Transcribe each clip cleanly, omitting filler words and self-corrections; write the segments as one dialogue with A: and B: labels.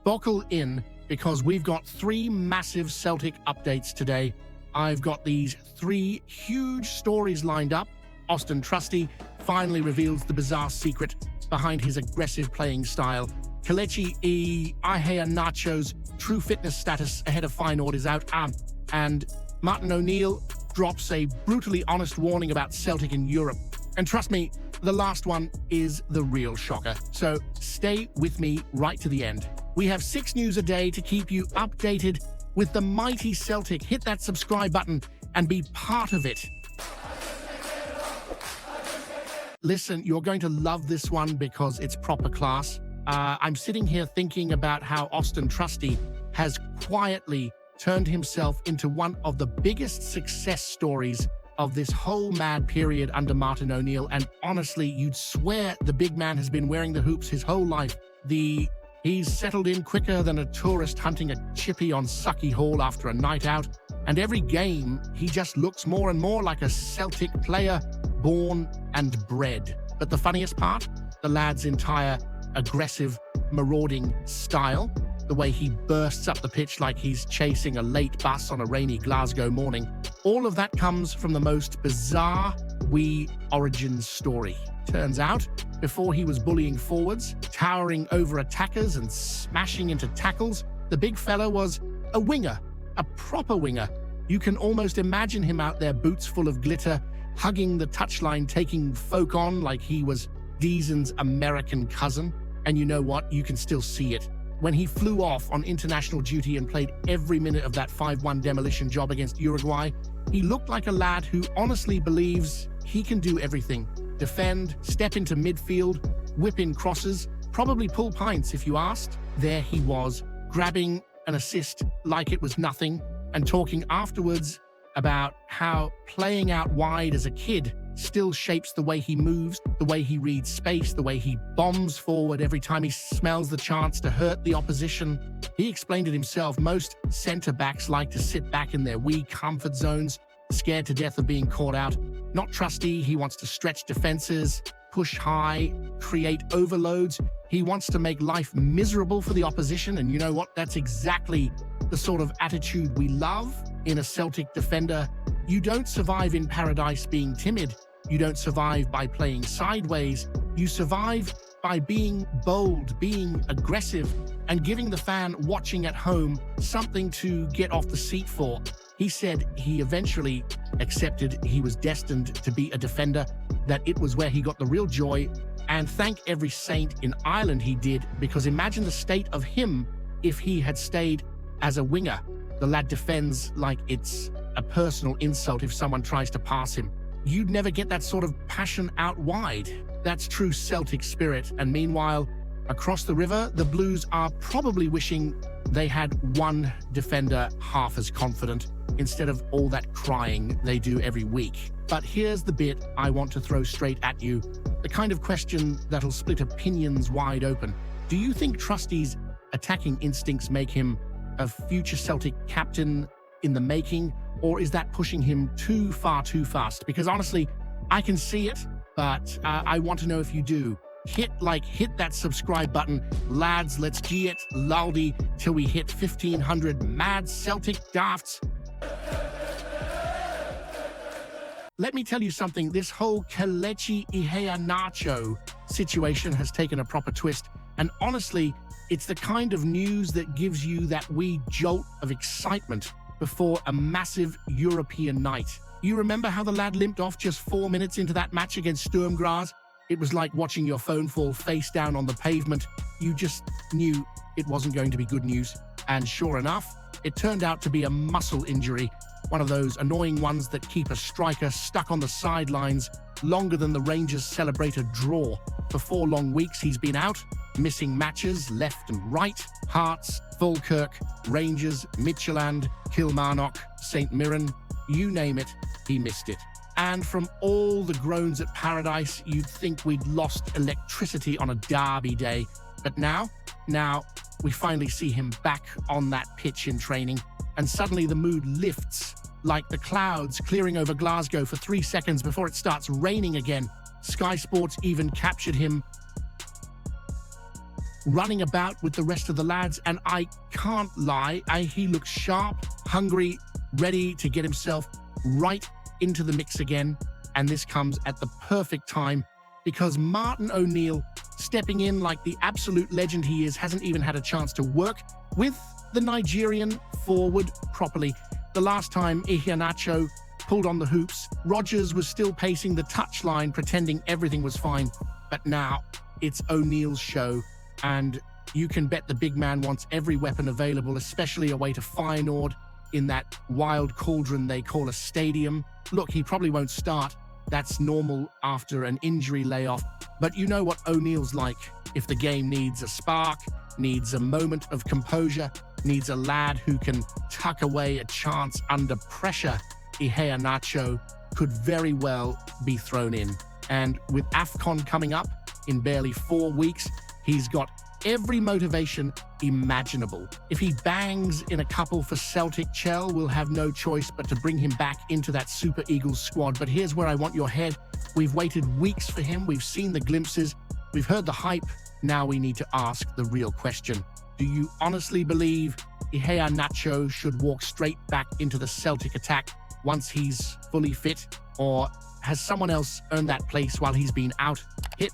A: Buckle in, because we've got 3 massive Celtic updates today. I've got these 3 huge stories lined up. Auston Trusty finally reveals the bizarre secret behind his aggressive playing style. Kelechi Iheanacho's true fitness status ahead of Feyenoord is out. And Martin O'Neill drops a brutally honest warning about Celtic in Europe. And trust me, the last one is the real shocker. So stay with me right to the end. We have 6 news a day to keep you updated with the mighty Celtic. Hit that subscribe button and be part of it. Listen, you're going to love this one because it's proper class. I'm sitting here thinking about how Auston Trusty has quietly turned himself into one of the biggest success stories of this whole mad period under Martin O'Neill. And honestly, you'd swear the big man has been wearing the hoops his whole life. He's settled in quicker than a tourist hunting a chippy on Sucky Hall after a night out. And every game, he just looks more and more like a Celtic player, born and bred. But the funniest part? The lad's entire aggressive, marauding style. The way he bursts up the pitch like he's chasing a late bus on a rainy Glasgow morning. All of that comes from the most bizarre origin story. Turns out, before he was bullying forwards, towering over attackers and smashing into tackles, the big fella was a winger, a proper winger. You can almost imagine him out there, boots full of glitter, hugging the touchline, taking folk on like he was Deason's American cousin. And you know what? You can still see it. When he flew off on international duty and played every minute of that 5-1 demolition job against Uruguay, he looked like a lad who honestly believes he can do everything. Defend, step into midfield, whip in crosses, probably pull pints if you asked. There he was, grabbing an assist like it was nothing, and talking afterwards about how playing out wide as a kid still shapes the way he moves, the way he reads space, the way he bombs forward every time he smells the chance to hurt the opposition. He explained it himself. Most centre-backs like to sit back in their wee comfort zones, scared to death of being caught out. Not Trusty. He wants to stretch defenses, push high, create overloads. He wants to make life miserable for the opposition. And you know what? That's exactly the sort of attitude we love in a Celtic defender. You don't survive in paradise being timid. You don't survive by playing sideways. You survive by being bold, being aggressive, and giving the fan watching at home something to get off the seat for. He said he eventually accepted he was destined to be a defender, that it was where he got the real joy, and thank every saint in Ireland he did, because imagine the state of him if he had stayed as a winger. The lad defends like it's a personal insult if someone tries to pass him. You'd never get that sort of passion out wide. That's true Celtic spirit. And meanwhile, across the river, the Blues are probably wishing they had one defender half as confident instead of all that crying they do every week. But here's the bit I want to throw straight at you, the kind of question that'll split opinions wide open. Do you think Trusty's attacking instincts make him a future Celtic captain in the making, or is that pushing him too far too fast? Because honestly, I can see it, but I want to know if you do. Hit that subscribe button. Lads, let's G it, laldi, till we hit 1,500 mad Celtic dafts. Let me tell you something, this whole Kelechi Iheanacho situation has taken a proper twist, and honestly, it's the kind of news that gives you that wee jolt of excitement before a massive European night. You remember how the lad limped off just 4 minutes into that match against Sturm Graz? It was like watching your phone fall face down on the pavement. You just knew it wasn't going to be good news. And sure enough, it turned out to be a muscle injury, one of those annoying ones that keep a striker stuck on the sidelines longer than the Rangers celebrate a draw. For 4 long weeks he's been out, missing matches left and right. Hearts, Falkirk, Rangers, Midtjylland, Kilmarnock, St Mirren, you name it, he missed it. And from all the groans at Paradise, you'd think we'd lost electricity on a derby day. But now we finally see him back on that pitch in training, and suddenly the mood lifts like the clouds clearing over Glasgow for 3 seconds before it starts raining again. Sky Sports even captured him running about with the rest of the lads, and I can't lie, he looks sharp, hungry, ready to get himself right into the mix again. And this comes at the perfect time because Martin O'Neill, stepping in like the absolute legend he is, hasn't even had a chance to work with the Nigerian forward properly. The last time Iheanacho pulled on the hoops, Rodgers was still pacing the touchline, pretending everything was fine. But now it's O'Neill's show, and you can bet the big man wants every weapon available, especially away to Feyenoord in that wild cauldron they call a stadium. Look, he probably won't start. That's normal after an injury layoff. But you know what O'Neill's like. If the game needs a spark, needs a moment of composure, needs a lad who can tuck away a chance under pressure, Iheanacho could very well be thrown in. And with AFCON coming up in barely 4 weeks, he's got every motivation imaginable. If he bangs in a couple for Celtic, Chell will have no choice but to bring him back into that Super Eagles squad. But here's where I want your head. We've waited weeks for him. We've seen the glimpses. We've heard the hype. Now we need to ask the real question. Do you honestly believe Iheanacho should walk straight back into the Celtic attack once he's fully fit? Or has someone else earned that place while he's been out? Hit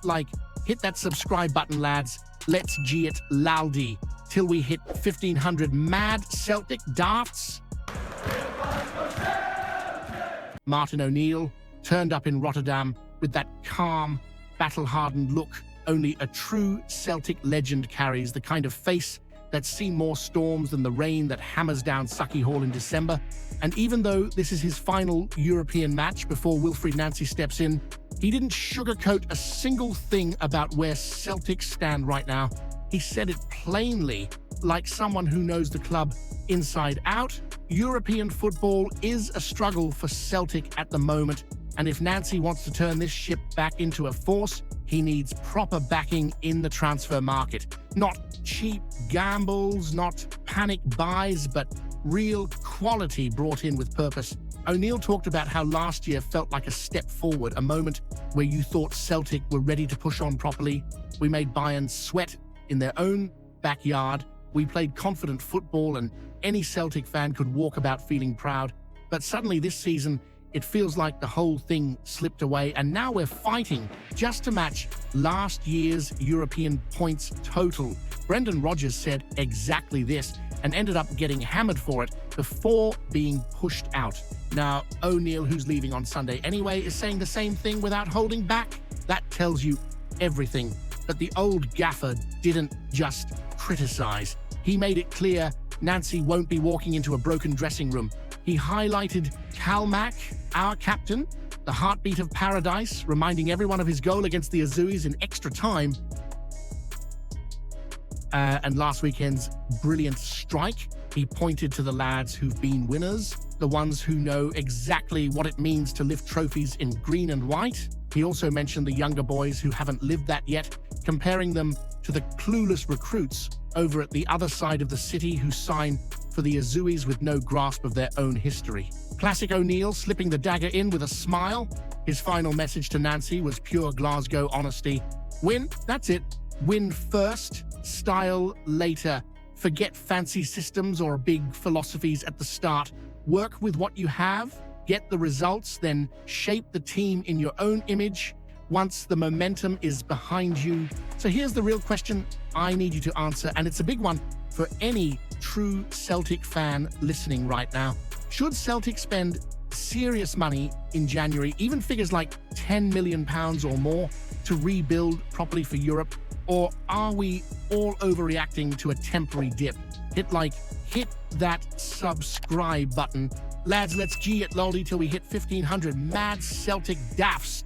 A: that subscribe button, lads. Let's G it laldi till we hit 1,500 mad Celtic darts. Martin O'Neill turned up in Rotterdam with that calm, battle-hardened look only a true Celtic legend carries, the kind of face that's seen more storms than the rain that hammers down Sucky Hall in December. And even though this is his final European match before Wilfried Nancy steps in, he didn't sugarcoat a single thing about where Celtic stand right now. He said it plainly, like someone who knows the club inside out. European football is a struggle for Celtic at the moment, and if Nancy wants to turn this ship back into a force, he needs proper backing in the transfer market. Not cheap gambles, not panic buys, but real quality brought in with purpose. O'Neill talked about how last year felt like a step forward, a moment where you thought Celtic were ready to push on properly. We made Bayern sweat in their own backyard. We played confident football, and any Celtic fan could walk about feeling proud. But suddenly this season, it feels like the whole thing slipped away, and now we're fighting just to match last year's European points total. Brendan Rodgers said exactly this and ended up getting hammered for it before being pushed out. Now, O'Neill, who's leaving on Sunday anyway, is saying the same thing without holding back. That tells you everything. But the old gaffer didn't just criticize. He made it clear Nancy won't be walking into a broken dressing room. He highlighted Kalmak, our captain, the heartbeat of paradise, reminding everyone of his goal against the Azuis in extra time. And last weekend's brilliant strike. He pointed to the lads who've been winners, the ones who know exactly what it means to lift trophies in green and white. He also mentioned the younger boys who haven't lived that yet, comparing them to the clueless recruits over at the other side of the city who sign for the Azuis with no grasp of their own history. Classic O'Neill slipping the dagger in with a smile. His final message to Nancy was pure Glasgow honesty. Win, that's it. Win first, style later. Forget fancy systems or big philosophies at the start. Work with what you have, get the results, then shape the team in your own image once the momentum is behind you. So here's the real question I need you to answer, and it's a big one for any true Celtic fan listening right now. Should Celtic spend serious money in January, even figures like £10 million or more, to rebuild properly for Europe? Or are we all overreacting to a temporary dip? Hit that subscribe button. Lads, let's G it lolly till we hit 1,500 mad Celtic daffs.